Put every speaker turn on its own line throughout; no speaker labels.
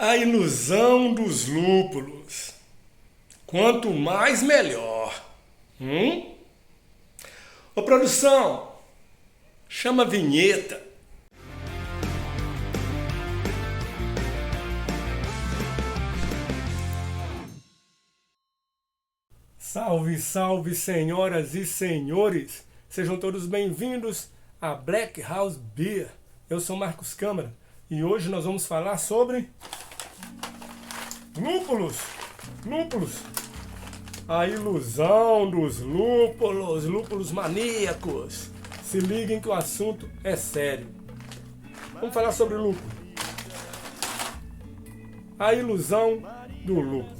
A ilusão dos lúpulos. Quanto mais, melhor. Ô, produção, chama a vinheta. Salve, salve, senhoras e senhores. Sejam todos bem-vindos a Black House Beer. Eu sou Marcos Câmara e hoje nós vamos falar sobre lúpulos. A ilusão dos lúpulos maníacos. Se liguem que o assunto é sério. Vamos falar sobre lúpulo. A ilusão do lúpulo.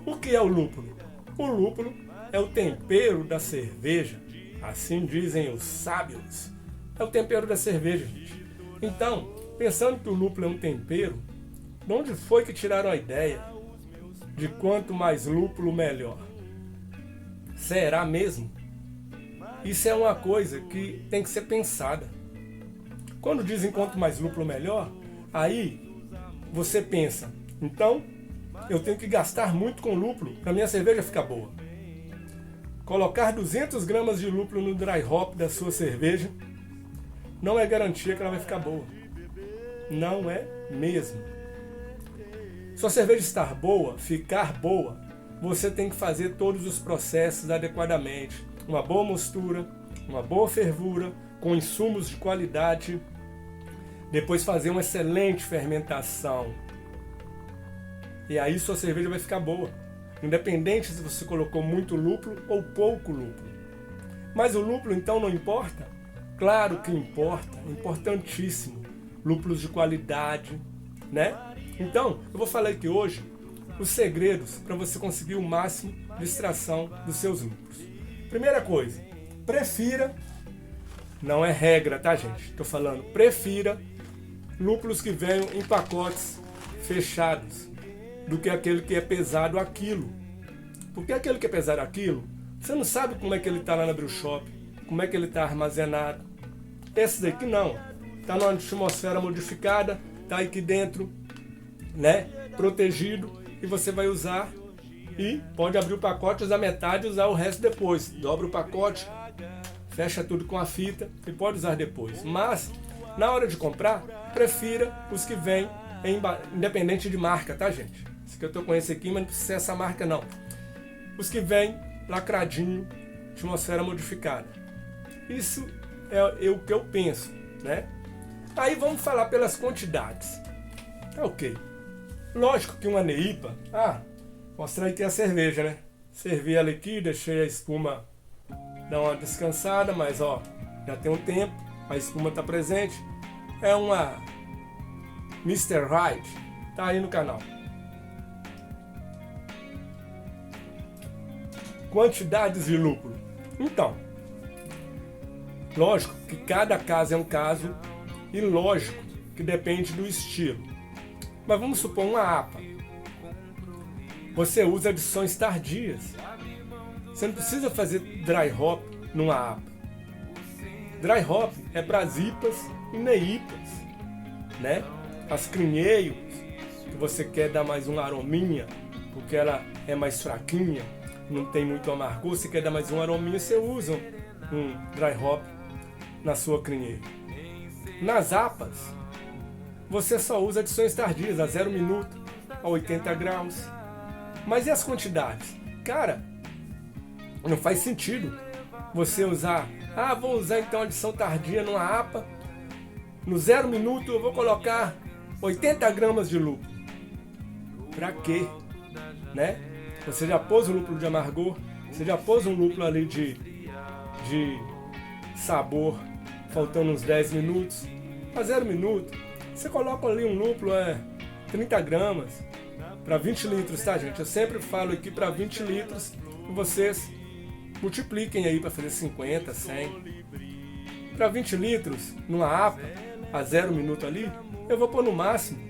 O que é o lúpulo? O lúpulo é o tempero da cerveja. Assim dizem os sábios. É o tempero da cerveja, gente. Então, pensando que o lúpulo é um tempero, de onde foi que tiraram a ideia de quanto mais lúpulo, melhor? Será mesmo? Isso é uma coisa que tem que ser pensada. Quando dizem quanto mais lúpulo, melhor, aí você pensa, então eu tenho que gastar muito com lúpulo para minha cerveja ficar boa. Colocar 200 gramas de lúpulo no dry hop da sua cerveja não é garantia que ela vai ficar boa. Não é mesmo. Sua cerveja estar boa, ficar boa, você tem que fazer todos os processos adequadamente. Uma boa mostura, uma boa fervura, com insumos de qualidade. Depois fazer uma excelente fermentação. E aí sua cerveja vai ficar boa. Independente se você colocou muito lúpulo ou pouco lúpulo. Mas o lúpulo então não importa? Claro que importa, importantíssimo. Lúpulos de qualidade, né? Então, eu vou falar aqui hoje os segredos para você conseguir o máximo de extração dos seus lúpulos. Primeira coisa, prefira, não é regra, tá, gente? Estou falando, prefira lúpulos que venham em pacotes fechados do que aquele que é pesado a quilo. Porque aquele que é pesado a quilo, você não sabe como é que ele está lá na brew shop, como é que ele está armazenado. Esse daqui não, está numa atmosfera modificada, está aqui dentro, né, protegido, e você vai usar e pode abrir o pacote, usar metade e usar o resto depois. Dobra o pacote, fecha tudo com a fita e pode usar depois. Mas, na hora de comprar, prefira os que vêm independente de marca, tá, gente? Esse que eu tô com esse aqui, mas não precisa ser essa marca, não. Os que vêm lacradinho, atmosfera modificada. Isso é o que eu penso, né? Aí vamos falar pelas quantidades. Tá ok. Lógico que uma NEIPA... mostrar aqui a cerveja, né? Servi ela aqui, deixei a espuma dar uma descansada, mas ó, já tem um tempo, a espuma tá presente. É uma Mr. Right, tá aí no canal. Quantidades de lúpulo. Então, lógico que cada caso é um caso e lógico que depende do estilo. Mas vamos supor uma APA. Você usa adições tardias. Você não precisa fazer dry hop numa APA. Dry hop é para as IPAs e NEIPAs, né? As crinheiros, que você quer dar mais um arominha, porque ela é mais fraquinha, não tem muito amargor, você quer dar mais um arominha, você usa um dry hop na sua crinheira. Nas APAs, você só usa adições tardias, a 0 minuto, a 80 graus. Mas e as quantidades? Cara, não faz sentido você usar, vou usar então adição tardia numa APA, no 0 minuto eu vou colocar 80 gramas de lúpulo. Pra quê? Né? Você já pôs o lúpulo de amargor, você já pôs um lúpulo ali de sabor, faltando uns 10 minutos. A 0 minuto, você coloca ali um lúpulo, 30 gramas, para 20 litros, tá, gente? Eu sempre falo aqui para 20 litros, e vocês multipliquem aí para fazer 50, 100. Para 20 litros, numa APA, a 0 minuto ali, eu vou pôr no máximo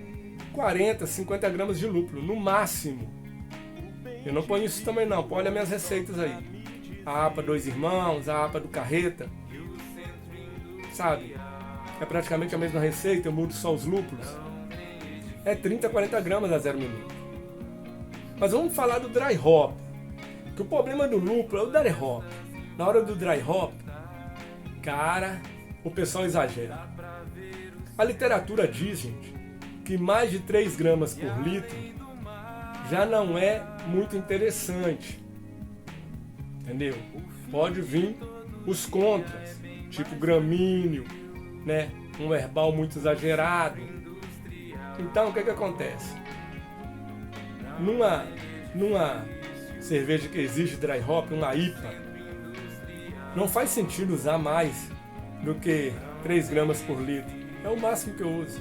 40, 50 gramas de lúpulo, no máximo. Eu não ponho isso também não, olha minhas receitas aí. A APA Dois Irmãos, a APA do Carreta, sabe? É praticamente a mesma receita, eu mudo só os lúpulos. é 30, 40 gramas a 0 minuto. Mas vamos falar do dry hop, que o problema do lúpulo é o dry hop. Na hora do dry hop, cara, o pessoal exagera. A literatura diz, gente, que mais de 3 gramas por litro já não é muito interessante. Entendeu? Pode vir os contras, tipo gramíneo, né? Um herbal muito exagerado. Então, o que acontece? Numa cerveja que exige dry hop, uma IPA, não faz sentido usar mais do que 3 gramas por litro. É o máximo que eu uso.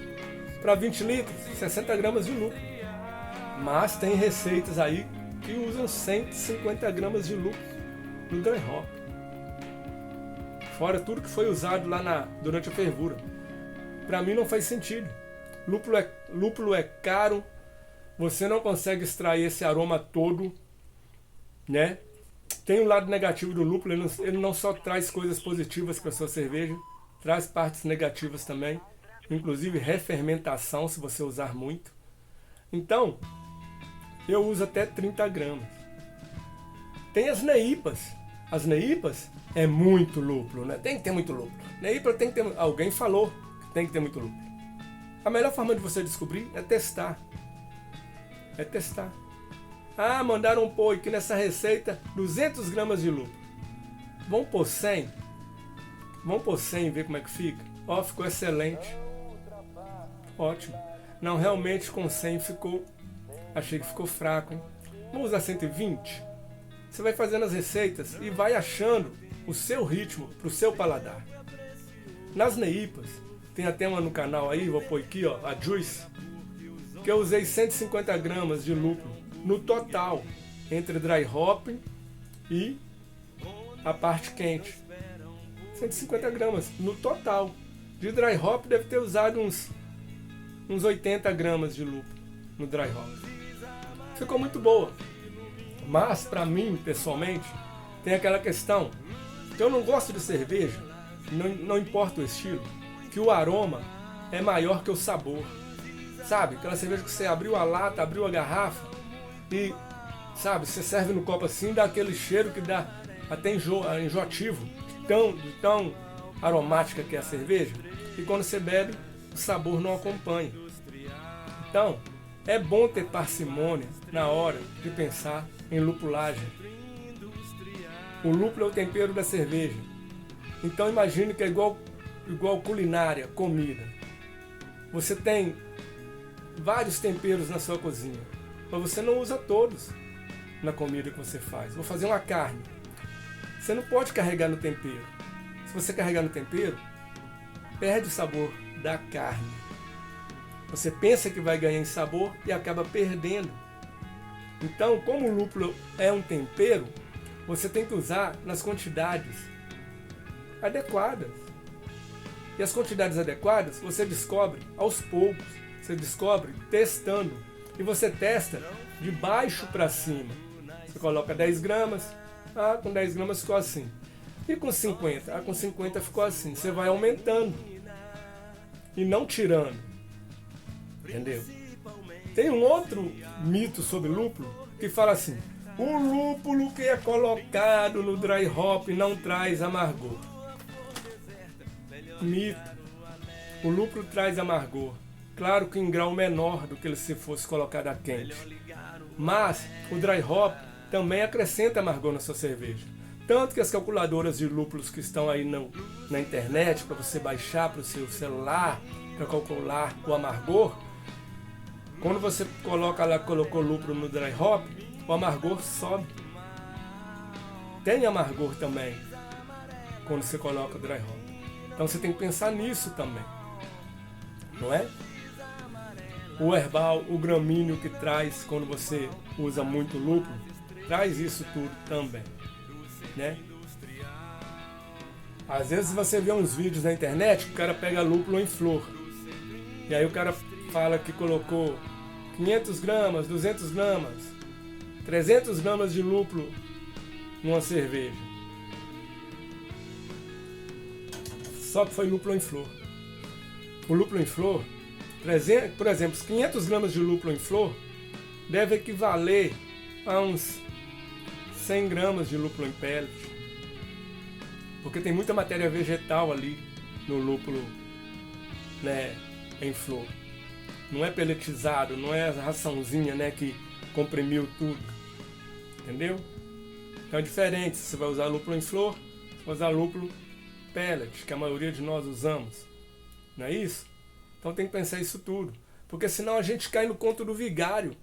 Para 20 litros, 60 gramas de lúpulo. Mas tem receitas aí que usam 150 gramas de lúpulo no dry hop. Fora tudo que foi usado lá durante a fervura. Para mim não faz sentido. Lúpulo é caro, você não consegue extrair esse aroma todo, né? Tem um lado negativo do lúpulo, ele não só traz coisas positivas para a sua cerveja, traz partes negativas também, inclusive refermentação se você usar muito. Então, eu uso até 30 gramas. Tem as neipas. As neipas é muito lúpulo, né? Tem que ter muito lúpulo. Neipa tem que ter. Alguém falou que tem que ter muito lúpulo. A melhor forma de você descobrir é testar. É testar. Ah, mandaram pôr aqui nessa receita 200 gramas de lúpulo. Vamos pôr 100? Vamos pôr 100 e ver como é que fica? Ó, ficou excelente. Ótimo. Não, realmente com 100 ficou... Achei que ficou fraco, hein? Vamos usar 120? Você vai fazendo as receitas e vai achando o seu ritmo para o seu paladar. Nas neipas, tem até uma no canal aí, vou pôr aqui, ó, a Juice, que eu usei 150 gramas de lúpulo no total, entre dry hop e a parte quente. 150 gramas no total. De dry hop deve ter usado uns 80 gramas de lúpulo no dry hop. Ficou muito boa. Mas, para mim, pessoalmente, tem aquela questão que eu não gosto de cerveja, não importa o estilo, que o aroma é maior que o sabor. Sabe? Aquela cerveja que você abriu a lata, abriu a garrafa e, sabe, você serve no copo assim, dá aquele cheiro que dá até enjoativo, de tão aromática que é a cerveja, e quando você bebe, o sabor não acompanha. Então, é bom ter parcimônia na hora de pensar em lupulagem. O lúpulo é o tempero da cerveja. Então imagine que é igual culinária, comida. Você tem vários temperos na sua cozinha, mas você não usa todos na comida que você faz. Vou fazer uma carne. Você não pode carregar no tempero. Se você carregar no tempero, perde o sabor da carne. Você pensa que vai ganhar em sabor e acaba perdendo. Então, como o lúpulo é um tempero, você tem que usar nas quantidades adequadas. E as quantidades adequadas você descobre aos poucos. Você descobre testando. E você testa de baixo para cima. Você coloca 10 gramas. Ah, com 10 gramas ficou assim. E com 50? Ah, com 50 ficou assim. Você vai aumentando. E não tirando. Entendeu? Tem um outro mito sobre lúpulo que fala assim: o lúpulo que é colocado no dry hop não traz amargor. Mito. O lúpulo traz amargor. Claro que em grau menor do que se fosse colocado a quente. Mas o dry hop também acrescenta amargor na sua cerveja. Tanto que as calculadoras de lúpulos que estão aí na internet, para você baixar para o seu celular, para calcular o amargor, quando você colocou lúpulo no dry hop, o amargor sobe. Tem amargor também quando você coloca o dry hop. Então você tem que pensar nisso também. Não é? O herbal, o gramíneo que traz quando você usa muito lúpulo, traz isso tudo também. Né? Às vezes você vê uns vídeos na internet que o cara pega lúpulo em flor. E aí o cara fala que colocou 500 gramas, 200 gramas, 300 gramas de lúpulo numa cerveja. Só que foi lúpulo em flor. O lúpulo em flor, Por exemplo, os 500 gramas de lúpulo em flor deve equivaler a uns 100 gramas de lúpulo em pellet. Porque tem muita matéria vegetal ali no lúpulo, né, em flor. Não é pelletizado, não é a raçãozinha, né, que comprimiu tudo. Entendeu? Então é diferente se você vai usar lúpulo em flor, você vai usar lúpulo pellet, que a maioria de nós usamos. Não é isso? Então tem que pensar isso tudo. Porque senão a gente cai no conto do vigário.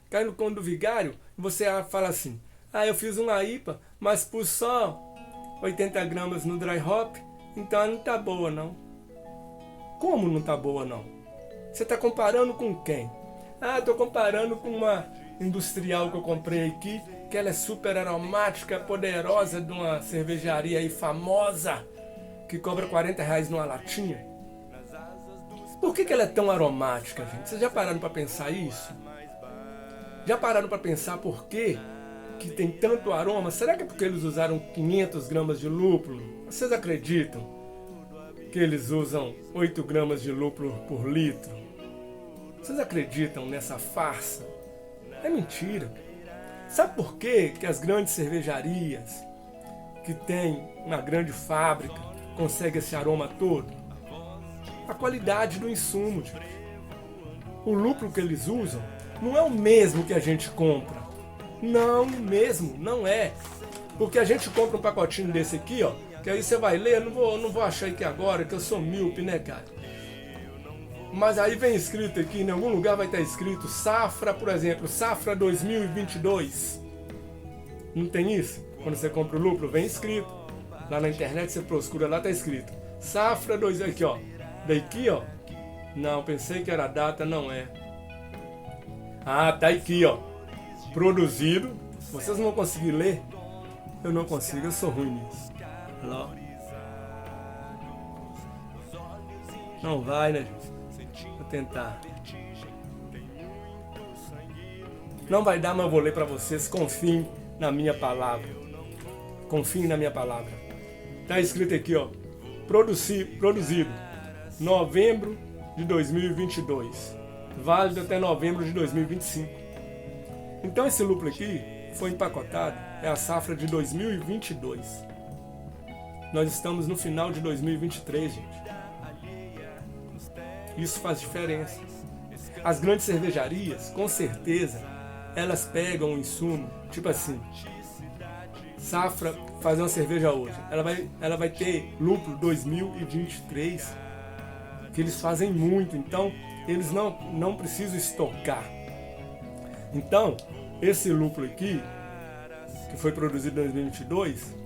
Cai no conto do vigário e você fala assim: ah, eu fiz uma IPA, mas pus só 80 gramas no dry hop, então ela não tá boa não. Como não tá boa não? Você está comparando com quem? Ah, estou comparando com uma industrial que eu comprei aqui, que ela é super aromática, poderosa, de uma cervejaria aí famosa, que cobra R$40 numa latinha. Por que ela é tão aromática, gente? Vocês já pararam para pensar isso? Já pararam para pensar por quê que tem tanto aroma? Será que é porque eles usaram 500 gramas de lúpulo? Vocês acreditam que eles usam 8 gramas de lúpulo por litro? Vocês acreditam nessa farsa? É mentira. Sabe por quê que as grandes cervejarias, que têm uma grande fábrica, conseguem esse aroma todo? A qualidade do insumo, gente. O lúpulo que eles usam não é o mesmo que a gente compra. Não mesmo, não é. Porque a gente compra um pacotinho desse aqui, ó, que aí você vai ler, eu não vou achar aqui agora, que eu sou míope, né, cara? Mas aí vem escrito aqui, em algum lugar vai estar escrito safra, por exemplo, safra 2022. Não tem isso? Quando você compra o lúpulo, vem escrito. Lá na internet você procura, lá tá escrito safra 2, aqui ó. Daqui ó. Não, pensei que era a data, não é. Ah, tá aqui ó. Produzido. Vocês não vão conseguir ler? Eu não consigo, eu sou ruim nisso. Lá. Não vai, né, gente? Vou tentar. Não vai dar, mas eu vou ler para vocês. Confiem na minha palavra. Confiem na minha palavra. Tá escrito aqui, ó. Produzido novembro de 2022. Válido até novembro de 2025. Então esse lúpulo aqui foi empacotado. É a safra de 2022. Nós estamos no final de 2023, gente. Isso faz diferença. As grandes cervejarias, com certeza, elas pegam o insumo, tipo assim, safra, fazer uma cerveja hoje. Ela vai ter lúpulo 2023, que eles fazem muito, então eles não precisam estocar. Então, esse lúpulo aqui, que foi produzido em 2022,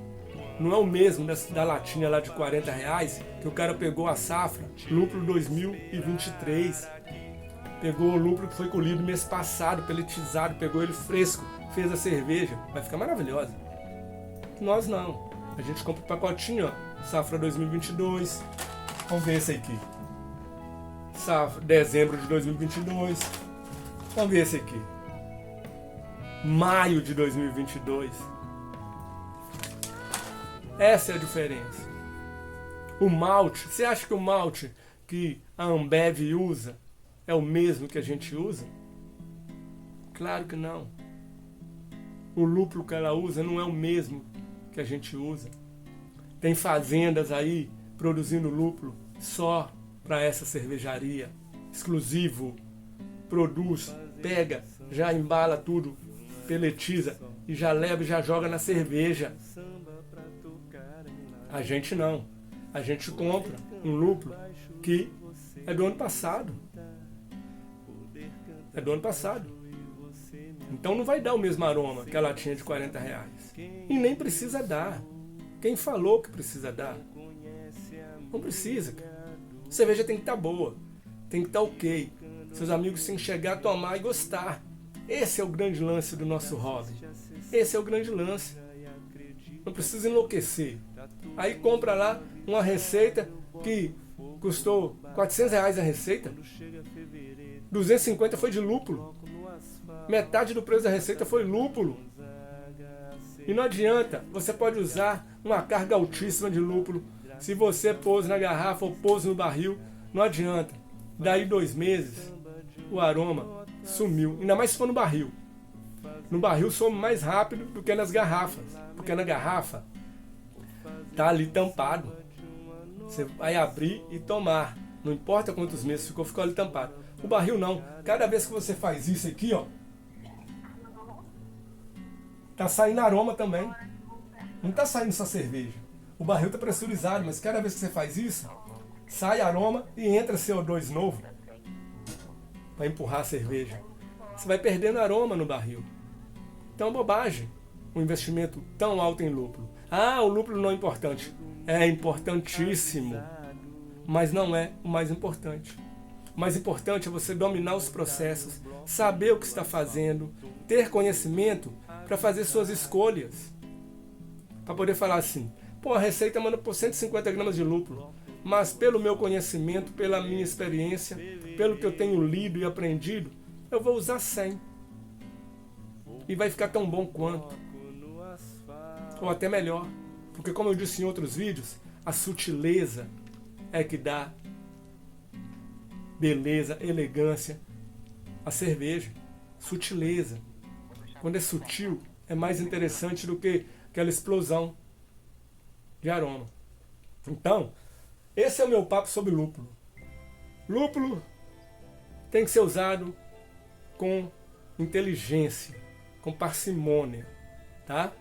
não é o mesmo da latinha lá de R$40, que o cara pegou a safra, lúpulo 2023. Pegou o lúpulo que foi colhido mês passado, pelletizado, pegou ele fresco, fez a cerveja, vai ficar maravilhosa. Nós não. A gente compra o pacotinho, ó, safra 2022. Vamos ver esse aqui. Safra, dezembro de 2022. Vamos ver esse aqui. Maio de 2022. Essa é a diferença. O malte, você acha que o malte que a Ambev usa é o mesmo que a gente usa? Claro que não. O lúpulo que ela usa não é o mesmo que a gente usa. Tem fazendas aí produzindo lúpulo só para essa cervejaria, exclusivo. Produz, pega, já embala tudo, pelletiza e já leva e já joga na cerveja. A gente não. A gente compra um lúpulo que é do ano passado. É do ano passado. Então não vai dar o mesmo aroma que a latinha de R$40. E nem precisa dar. Quem falou que precisa dar? Não precisa, cara. A cerveja tem que estar boa. Tem que estar ok. Seus amigos têm que chegar, tomar e gostar. Esse é o grande lance do nosso hobby. Esse é o grande lance. Não precisa enlouquecer. Aí compra lá uma receita que custou R$400 a receita. 250 foi de lúpulo. Metade do preço da receita foi lúpulo. E não adianta, você pode usar uma carga altíssima de lúpulo. Se você pôs na garrafa ou pôs no barril, não adianta. Daí 2 meses, o aroma sumiu. Ainda mais se for no barril. No barril some mais rápido do que nas garrafas. Porque na garrafa tá ali tampado. Você vai abrir e tomar. Não importa quantos meses ficou ali tampado. O barril não. Cada vez que você faz isso aqui, ó, tá saindo aroma também. Não tá saindo só cerveja. O barril tá pressurizado, mas cada vez que você faz isso, sai aroma e entra CO2 novo para empurrar a cerveja. Você vai perdendo aroma no barril. Então é bobagem um investimento tão alto em lúpulo. Ah, o lúpulo não é importante. É importantíssimo, mas não é o mais importante. O mais importante é você dominar os processos, saber o que está fazendo, ter conhecimento para fazer suas escolhas. Para poder falar assim, pô, a receita manda por 150 gramas de lúpulo, mas pelo meu conhecimento, pela minha experiência, pelo que eu tenho lido e aprendido, eu vou usar 100. E vai ficar tão bom quanto. Ou até melhor. Porque como eu disse em outros vídeos, a sutileza é que dá beleza, elegância à cerveja. Sutileza. Quando é sutil, é mais interessante do que aquela explosão de aroma. Então, esse é o meu papo sobre lúpulo. Lúpulo tem que ser usado com inteligência, com parcimônia, tá?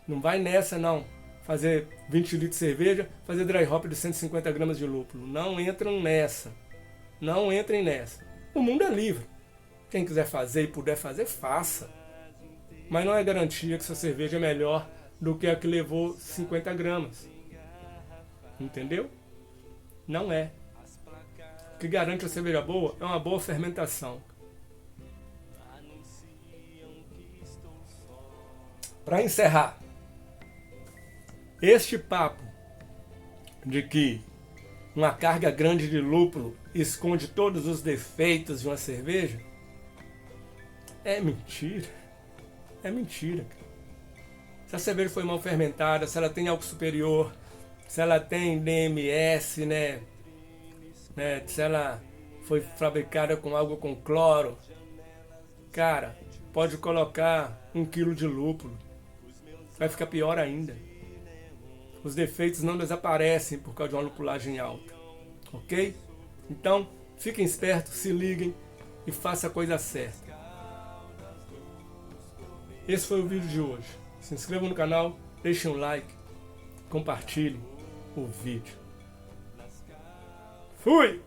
Não vai nessa não, fazer 20 litros de cerveja, fazer dry hop de 150 gramas de lúpulo. Não entram nessa. Não entrem nessa. O mundo é livre. Quem quiser fazer e puder fazer, faça. Mas não é garantia que sua cerveja é melhor do que a que levou 50 gramas. Entendeu? Não é. O que garante a cerveja boa é uma boa fermentação. Para encerrar, este papo de que uma carga grande de lúpulo esconde todos os defeitos de uma cerveja é mentira. É mentira, cara. Se a cerveja foi mal fermentada, se ela tem álcool superior, se ela tem DMS, né? Se ela foi fabricada com algo com cloro, cara, pode colocar 1 quilo de lúpulo. Vai ficar pior ainda. Os defeitos não desaparecem por causa de uma lupulagem alta. Ok? Então, fiquem espertos, se liguem e façam a coisa certa. Esse foi o vídeo de hoje. Se inscrevam no canal, deixem um like, compartilhem o vídeo. Fui!